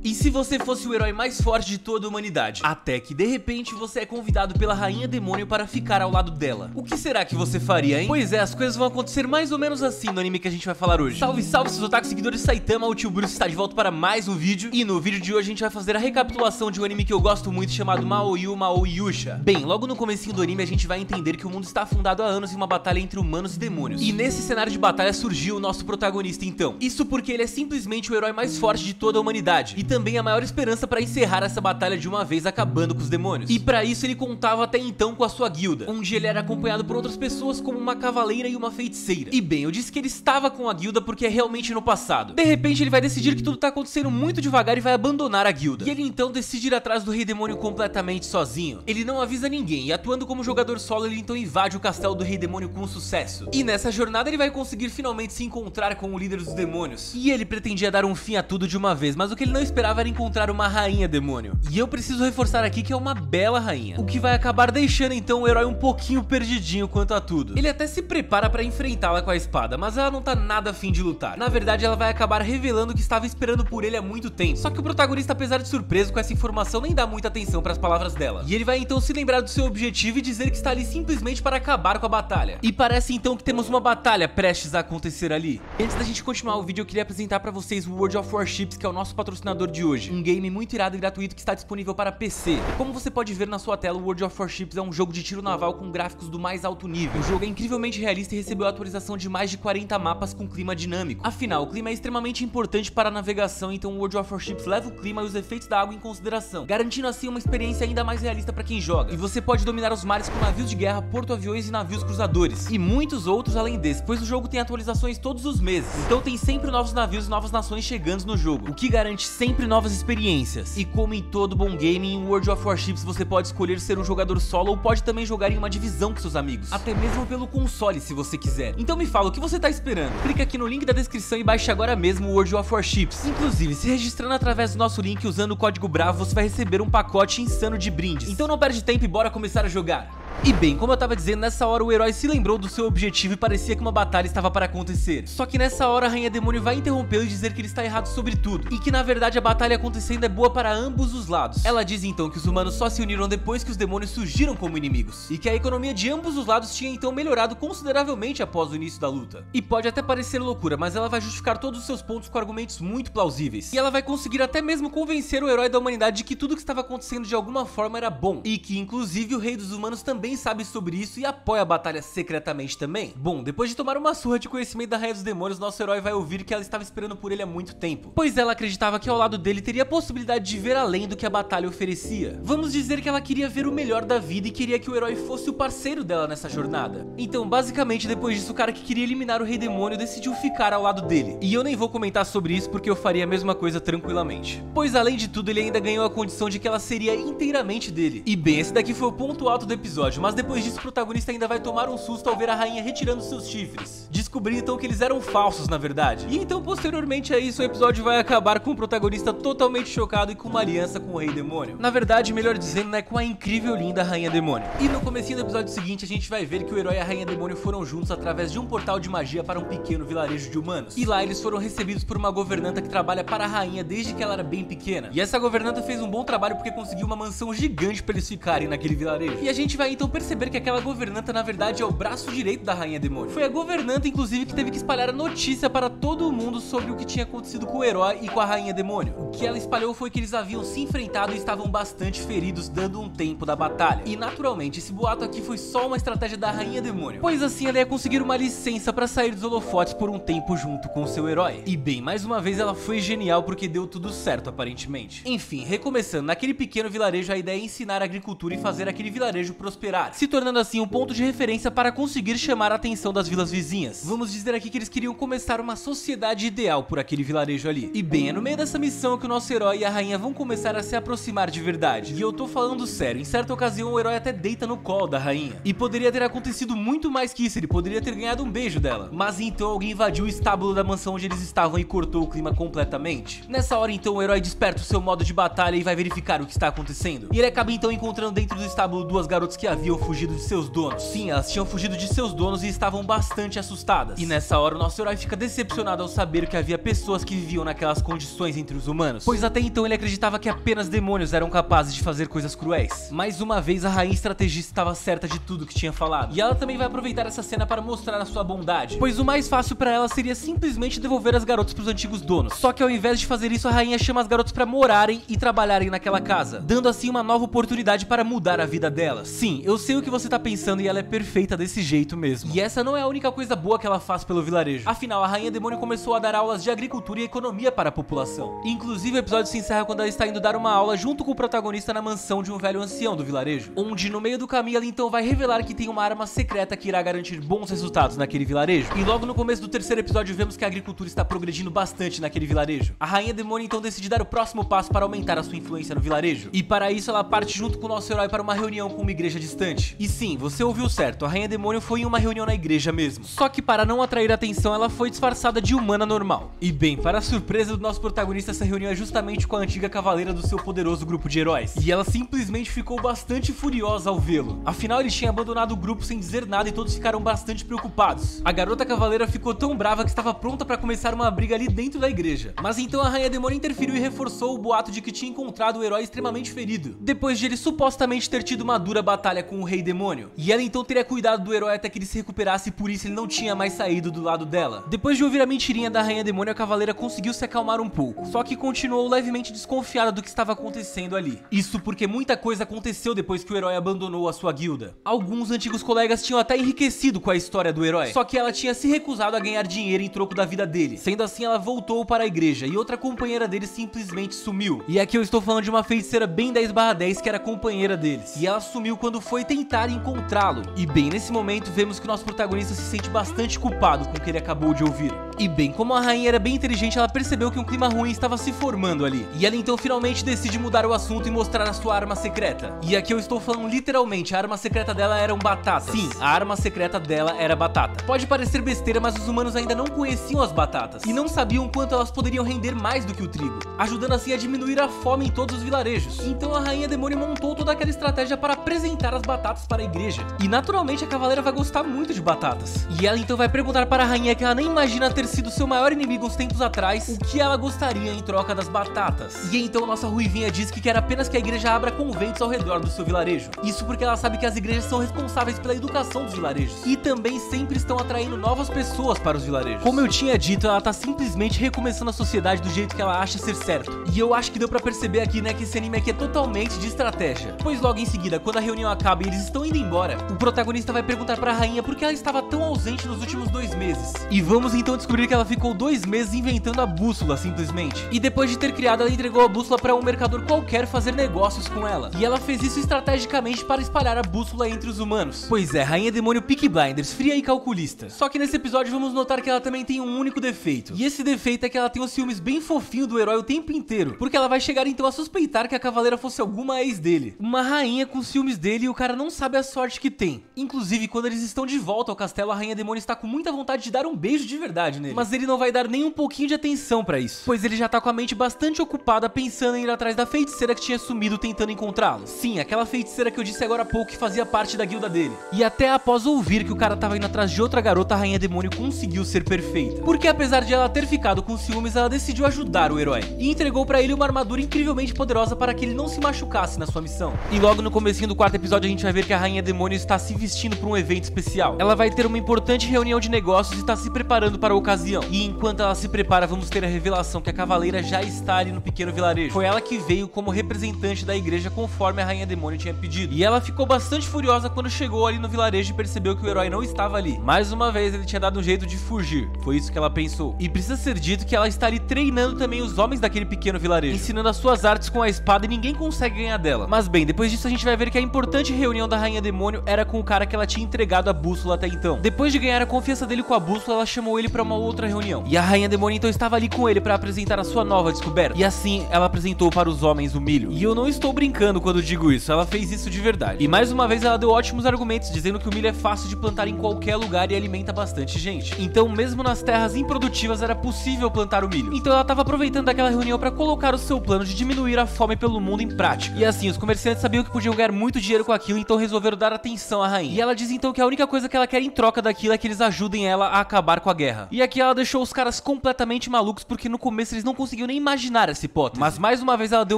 E se você fosse o herói mais forte de toda a humanidade? Até que de repente você é convidado pela Rainha Demônio para ficar ao lado dela. O que será que você faria, hein? Pois é, as coisas vão acontecer mais ou menos assim no anime que a gente vai falar hoje. Salve, salve, seus otakus seguidores de Saitama, o tio Bruce está de volta para mais um vídeo. E no vídeo de hoje a gente vai fazer a recapitulação de um anime que eu gosto muito chamado Maoyu Maoyusha. Bem, logo no comecinho do anime a gente vai entender que o mundo está afundado há anos em uma batalha entre humanos e demônios. E nesse cenário de batalha surgiu o nosso protagonista então. Isso porque ele é simplesmente o herói mais forte de toda a humanidade. E também a maior esperança para encerrar essa batalha de uma vez acabando com os demônios. E para isso ele contava até então com a sua guilda, onde ele era acompanhado por outras pessoas como uma cavaleira e uma feiticeira. E bem, eu disse que ele estava com a guilda porque é realmente no passado. De repente ele vai decidir que tudo tá acontecendo muito devagar e vai abandonar a guilda. E ele então decide ir atrás do Rei Demônio completamente sozinho. Ele não avisa ninguém e atuando como jogador solo ele então invade o castelo do Rei Demônio com sucesso. E nessa jornada ele vai conseguir finalmente se encontrar com o líder dos demônios. E ele pretendia dar um fim a tudo de uma vez, mas o que ele não esperava era encontrar uma rainha demônio. E eu preciso reforçar aqui que é uma bela rainha, o que vai acabar deixando então o herói um pouquinho perdidinho quanto a tudo. Ele até se prepara para enfrentá-la com a espada, mas ela não tá nada afim de lutar. Na verdade ela vai acabar revelando que estava esperando por ele há muito tempo. Só que o protagonista, apesar de surpreso com essa informação, nem dá muita atenção para as palavras dela. E ele vai então se lembrar do seu objetivo e dizer que está ali simplesmente para acabar com a batalha. E parece então que temos uma batalha prestes a acontecer ali. Antes da gente continuar o vídeo, eu queria apresentar para vocês o World of Warships, que é o nosso patrocinador de hoje. Um game muito irado e gratuito que está disponível para PC. Como você pode ver na sua tela, o World of Warships é um jogo de tiro naval com gráficos do mais alto nível. O jogo é incrivelmente realista e recebeu a atualização de mais de 40 mapas com clima dinâmico. Afinal, o clima é extremamente importante para a navegação, então o World of Warships leva o clima e os efeitos da água em consideração, garantindo assim uma experiência ainda mais realista para quem joga. E você pode dominar os mares com navios de guerra, porto-aviões e navios cruzadores. E muitos outros além desse, pois o jogo tem atualizações todos os meses. Então tem sempre novos navios e novas nações chegando no jogo, o que garante sempre novas experiências. E como em todo bom game, em World of Warships você pode escolher ser um jogador solo ou pode também jogar em uma divisão com seus amigos, até mesmo pelo console se você quiser. Então me fala, o que você tá esperando? Clica aqui no link da descrição e baixe agora mesmo o World of Warships. Inclusive, se registrando através do nosso link usando o código BRAVO, você vai receber um pacote insano de brindes. Então não perde tempo e bora começar a jogar. E bem, como eu tava dizendo, nessa hora o herói se lembrou do seu objetivo e parecia que uma batalha estava para acontecer. Só que nessa hora a Rainha Demônio vai interrompê-lo e dizer que ele está errado sobre tudo, e que na verdade a batalha acontecendo é boa para ambos os lados. Ela diz então que os humanos só se uniram depois que os demônios surgiram como inimigos, e que a economia de ambos os lados tinha então melhorado consideravelmente após o início da luta. E pode até parecer loucura, mas ela vai justificar todos os seus pontos com argumentos muito plausíveis. E ela vai conseguir até mesmo convencer o herói da humanidade de que tudo que estava acontecendo de alguma forma era bom, e que inclusive o rei dos humanos também sabe sobre isso e apoia a batalha secretamente também. Bom, depois de tomar uma surra de conhecimento da Rainha dos Demônios, nosso herói vai ouvir que ela estava esperando por ele há muito tempo, pois ela acreditava que ao lado dele teria a possibilidade de ver além do que a batalha oferecia. Vamos dizer que ela queria ver o melhor da vida e queria que o herói fosse o parceiro dela nessa jornada. Então, basicamente, depois disso, o cara que queria eliminar o Rei Demônio decidiu ficar ao lado dele. E eu nem vou comentar sobre isso porque eu faria a mesma coisa tranquilamente. Pois além de tudo, ele ainda ganhou a condição de que ela seria inteiramente dele. E bem, esse daqui foi o ponto alto do episódio, mas depois disso o protagonista ainda vai tomar um susto ao ver a rainha retirando seus chifres, descobrindo então que eles eram falsos na verdade. E então posteriormente a isso o episódio vai acabar com o protagonista totalmente chocado e com uma aliança com o Rei Demônio. Na verdade, melhor dizendo, né, com a incrível e linda Rainha Demônio. E no comecinho do episódio seguinte a gente vai ver que o herói e a Rainha Demônio foram juntos através de um portal de magia para um pequeno vilarejo de humanos. E lá eles foram recebidos por uma governanta que trabalha para a rainha desde que ela era bem pequena. E essa governanta fez um bom trabalho porque conseguiu uma mansão gigante para eles ficarem naquele vilarejo. E a gente vai então perceber que aquela governanta na verdade é o braço direito da Rainha Demônio. Foi a governanta inclusive que teve que espalhar a notícia para todo mundo sobre o que tinha acontecido com o herói e com a Rainha Demônio. O que ela espalhou foi que eles haviam se enfrentado e estavam bastante feridos, dando um tempo da batalha. E naturalmente esse boato aqui foi só uma estratégia da Rainha Demônio, pois assim ela ia conseguir uma licença para sair dos holofotes por um tempo junto com seu herói. E bem, mais uma vez ela foi genial porque deu tudo certo aparentemente. Enfim, recomeçando, naquele pequeno vilarejo a ideia é ensinar a agricultura e fazer aquele vilarejo prosperar, se tornando assim um ponto de referência para conseguir chamar a atenção das vilas vizinhas. Vamos dizer aqui que eles queriam começar uma sociedade ideal por aquele vilarejo ali. E bem, é no meio dessa missão que o nosso herói e a rainha vão começar a se aproximar de verdade. E eu tô falando sério, em certa ocasião o herói até deita no colo da rainha. E poderia ter acontecido muito mais que isso, ele poderia ter ganhado um beijo dela. Mas então alguém invadiu o estábulo da mansão onde eles estavam e cortou o clima completamente. Nessa hora então o herói desperta o seu modo de batalha e vai verificar o que está acontecendo. E ele acaba então encontrando dentro do estábulo duas garotas que haviam fugido de seus donos. Sim, elas tinham fugido de seus donos e estavam bastante assustadas. E nessa hora o nosso herói fica decepcionado ao saber que havia pessoas que viviam naquelas condições entre os humanos, pois até então ele acreditava que apenas demônios eram capazes de fazer coisas cruéis. Mais uma vez a rainha estrategista estava certa de tudo que tinha falado, e ela também vai aproveitar essa cena para mostrar a sua bondade, pois o mais fácil para ela seria simplesmente devolver as garotas para os antigos donos. Só que ao invés de fazer isso, a rainha chama as garotas para morarem e trabalharem naquela casa, dando assim uma nova oportunidade para mudar a vida delas. Sim, eu sei o que você tá pensando e ela é perfeita desse jeito mesmo. E essa não é a única coisa boa que ela faz pelo vilarejo. Afinal, a rainha demônio começou a dar aulas de agricultura e economia para a população. Inclusive, o episódio se encerra quando ela está indo dar uma aula junto com o protagonista na mansão de um velho ancião do vilarejo, onde no meio do caminho ela então vai revelar que tem uma arma secreta que irá garantir bons resultados naquele vilarejo. E logo no começo do terceiro episódio vemos que a agricultura está progredindo bastante naquele vilarejo. A rainha demônio então decide dar o próximo passo para aumentar a sua influência no vilarejo. E para isso ela parte junto com o nosso herói para uma reunião com uma igreja distante. E sim, você ouviu certo, a rainha demônio foi em uma reunião na igreja mesmo. Só que para não atrair atenção, ela foi disfarçada de humana normal. E bem, para a surpresa do nosso protagonista, essa reunião é justamente com a antiga cavaleira do seu poderoso grupo de heróis. E ela simplesmente ficou bastante furiosa ao vê-lo. Afinal, ele tinha abandonado o grupo sem dizer nada e todos ficaram bastante preocupados. A garota cavaleira ficou tão brava que estava pronta para começar uma briga ali dentro da igreja. Mas então a rainha demônio interferiu e reforçou o boato de que tinha encontrado o herói extremamente ferido, depois de ele supostamente ter tido uma dura batalha com o rei demônio. E ela então teria cuidado do herói até que ele se recuperasse e por isso ele não tinha mais saído do lado dela. Depois de ouvir a mentirinha da rainha demônio, a cavaleira conseguiu se acalmar um pouco, só que continuou levemente desconfiada do que estava acontecendo ali. Isso porque muita coisa aconteceu depois que o herói abandonou a sua guilda. Alguns antigos colegas tinham até enriquecido com a história do herói, só que ela tinha se recusado a ganhar dinheiro em troco da vida dele. Sendo assim, ela voltou para a igreja e outra companheira dele simplesmente sumiu. E aqui eu estou falando de uma feiticeira bem 10/10 que era companheira deles. E ela sumiu quando foi tentar encontrá-lo. E bem, nesse momento vemos que o nosso protagonista se sente bastante culpado com o que ele acabou de ouvir. E bem, como a rainha era bem inteligente, ela percebeu que um clima ruim estava se formando ali. E ela então finalmente decide mudar o assunto e mostrar a sua arma secreta. E aqui eu estou falando literalmente, a arma secreta dela eram batatas. Sim, a arma secreta dela era batata. Pode parecer besteira, mas os humanos ainda não conheciam as batatas e não sabiam quanto elas poderiam render mais do que o trigo, ajudando assim a diminuir a fome em todos os vilarejos. Então a rainha demônio montou toda aquela estratégia para apresentar as batatas para a igreja. E naturalmente a cavaleira vai gostar muito de batatas. E ela então vai perguntar para a rainha, que ela nem imagina ter sido seu maior inimigo uns tempos atrás, o que ela gostaria em troca das batatas. E então nossa ruivinha diz que quer apenas que a igreja abra conventos ao redor do seu vilarejo. Isso porque ela sabe que as igrejas são responsáveis pela educação dos vilarejos e também sempre estão atraindo novas pessoas para os vilarejos. Como eu tinha dito, ela tá simplesmente recomeçando a sociedade do jeito que ela acha ser certo. E eu acho que deu pra perceber aqui, né, que esse anime aqui é totalmente de estratégia. Pois logo em seguida, quando a reunião acaba e eles estão indo embora, o protagonista vai perguntar pra rainha por que ela estava tão ausente nos últimos 2 meses. E vamos então descobrir que ela ficou 2 meses inventando a bússola, simplesmente. E depois de ter criado, ela entregou a bússola para um mercador qualquer fazer negócios com ela. E ela fez isso estrategicamente para espalhar a bússola entre os humanos. Pois é, rainha demônio Peaky Blinders, fria e calculista. Só que nesse episódio vamos notar que ela também tem um único defeito. E esse defeito é que ela tem os ciúmes bem fofinho do herói o tempo inteiro, porque ela vai chegar então a suspeitar que a cavaleira fosse alguma ex dele. Uma rainha com ciúmes dele e o cara não sabe a sorte que tem. Inclusive, quando eles estão de volta ao castelo, a rainha demônio está com muita vontade de dar um beijo de verdade nele. Mas ele não vai dar nem um pouquinho de atenção pra isso, pois ele já tá com a mente bastante ocupada pensando em ir atrás da feiticeira que tinha sumido tentando encontrá-lo. Sim, aquela feiticeira que eu disse agora há pouco que fazia parte da guilda dele. E até após ouvir que o cara tava indo atrás de outra garota, a rainha demônio conseguiu ser perfeita. Porque apesar de ela ter ficado com ciúmes, ela decidiu ajudar o herói e entregou pra ele uma armadura incrivelmente poderosa para que ele não se machucasse na sua missão. E logo no comecinho do 4º episódio a gente vai ver que a rainha demônio está se vestindo para um evento especial. Ela vai ter uma importante reunião de negócios e está se preparando para a ocasião. E enquanto ela se prepara, vamos ter a revelação que a cavaleira já está ali no pequeno vilarejo. Foi ela que veio como representante da igreja conforme a rainha demônio tinha pedido. E ela ficou bastante furiosa quando chegou ali no vilarejo e percebeu que o herói não estava ali. Mais uma vez ele tinha dado um jeito de fugir. Foi isso que ela pensou. E precisa ser dito que ela está ali treinando também os homens daquele pequeno vilarejo, ensinando as suas artes com a espada e ninguém consegue ganhar dela. Mas bem, depois disso a gente vai ver que a importante reunião da rainha demônio era com o cara que ela tinha entregado a bússola até então. Depois de ganhar a confiança dele com a bússola, ela chamou ele para uma outra reunião. E a Rainha Demônio então estava ali com ele pra apresentar a sua nova descoberta. E assim, ela apresentou para os homens o milho. E eu não estou brincando quando digo isso, ela fez isso de verdade. E mais uma vez ela deu ótimos argumentos, dizendo que o milho é fácil de plantar em qualquer lugar e alimenta bastante gente. Então, mesmo nas terras improdutivas, era possível plantar o milho. Então ela estava aproveitando daquela reunião para colocar o seu plano de diminuir a fome pelo mundo em prática. E assim, os comerciantes sabiam que podiam ganhar muito dinheiro com aquilo, então resolveram dar atenção à rainha. E ela diz então que a única coisa que ela quer em troca daquilo é que eles ajudem ela a acabar com a guerra. E aqui ela deixou os caras completamente malucos, porque no começo eles não conseguiam nem imaginar essa hipótese. Mas mais uma vez ela deu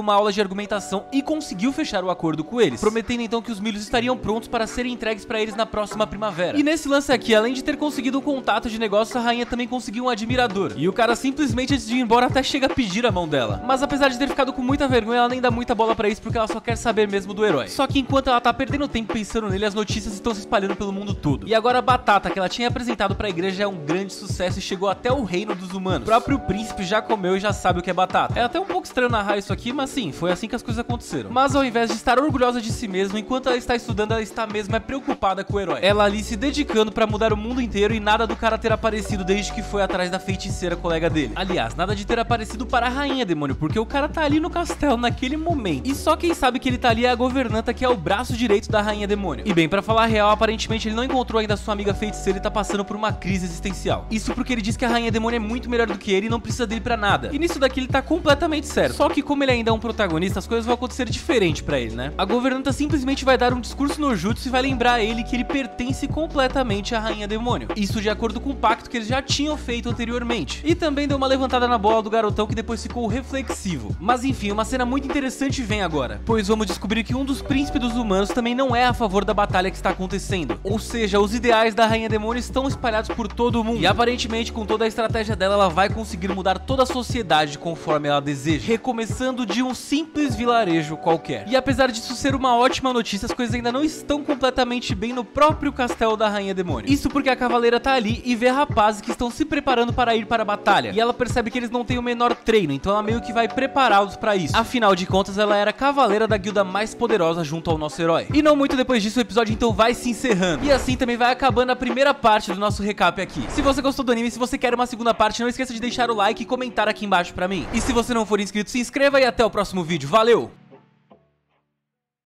uma aula de argumentação e conseguiu fechar o acordo com eles, prometendo então que os milhos estariam prontos para serem entregues para eles na próxima primavera. E nesse lance aqui, além de ter conseguido um contato de negócio, a rainha também conseguiu um admirador. E o cara simplesmente, antes de ir embora, até chega a pedir a mão dela. Mas apesar de ter ficado com muita vergonha, ela nem dá muita bola pra isso, porque ela só quer saber mesmo do herói. Só que enquanto ela tá perdendo tempo pensando nele, as notícias estão se espalhando pelo mundo todo. E agora a batata que ela tinha apresentado pra igreja é um grande sucesso e chegou até o reino dos humanos. O próprio príncipe já comeu e já sabe o que é batata. É até um pouco estranho narrar isso aqui, mas sim, foi assim que as coisas aconteceram. Mas ao invés de estar orgulhosa de si mesma, enquanto ela está estudando, ela está mesmo preocupada com o herói. Ela ali se dedicando pra mudar o mundo inteiro e nada do cara ter aparecido desde que foi atrás da feiticeira colega dele. Aliás, nada de ter aparecido para a Rainha Demônio, porque o cara tá ali no castelo naquele momento. E só quem sabe que ele tá ali é a governanta, que é o braço direito da Rainha Demônio. E bem, pra falar a real, aparentemente ele não encontrou ainda sua amiga feiticeira e tá passando por uma crise existencial. Isso porque ele diz que a Rainha Demônio é muito melhor do que ele e não precisa dele pra nada. E nisso daqui ele tá completamente certo. Só que como ele ainda é um protagonista, as coisas vão acontecer diferente pra ele, né? A governanta simplesmente vai dar um discurso no jutsu e vai lembrar a ele que ele pertence completamente à Rainha Demônio. Isso de acordo com o pacto que eles já tinham feito anteriormente. E também deu uma levantada na bola do garotão, que depois ficou reflexivo. Mas enfim, uma cena muito interessante vem agora, pois vamos descobrir que um dos príncipes dos humanos também não é a favor da batalha que está acontecendo. Ou seja, os ideais da Rainha Demônio estão espalhados por todo o mundo. E aparentemente, com toda a estratégia dela, ela vai conseguir mudar toda a sociedade conforme ela deseja, recomeçando de um simples vilarejo qualquer. E apesar disso ser uma ótima notícia, as coisas ainda não estão completamente bem no próprio castelo da Rainha Demônio. Isso porque a cavaleira tá ali e vê rapazes que estão se preparando para ir para a batalha. E ela percebe que eles não têm o menor treino, então ela meio que vai prepará-los para isso. Afinal de contas, ela era a cavaleira da guilda mais poderosa junto ao nosso herói. E não muito depois disso, o episódio então vai se encerrando. E assim também vai acabando a primeira parte do nosso recap aqui. Se você gostou do anime, se você quer uma segunda parte, não esqueça de deixar o like e comentar aqui embaixo pra mim. E se você não for inscrito, se inscreva e até o próximo vídeo. Valeu!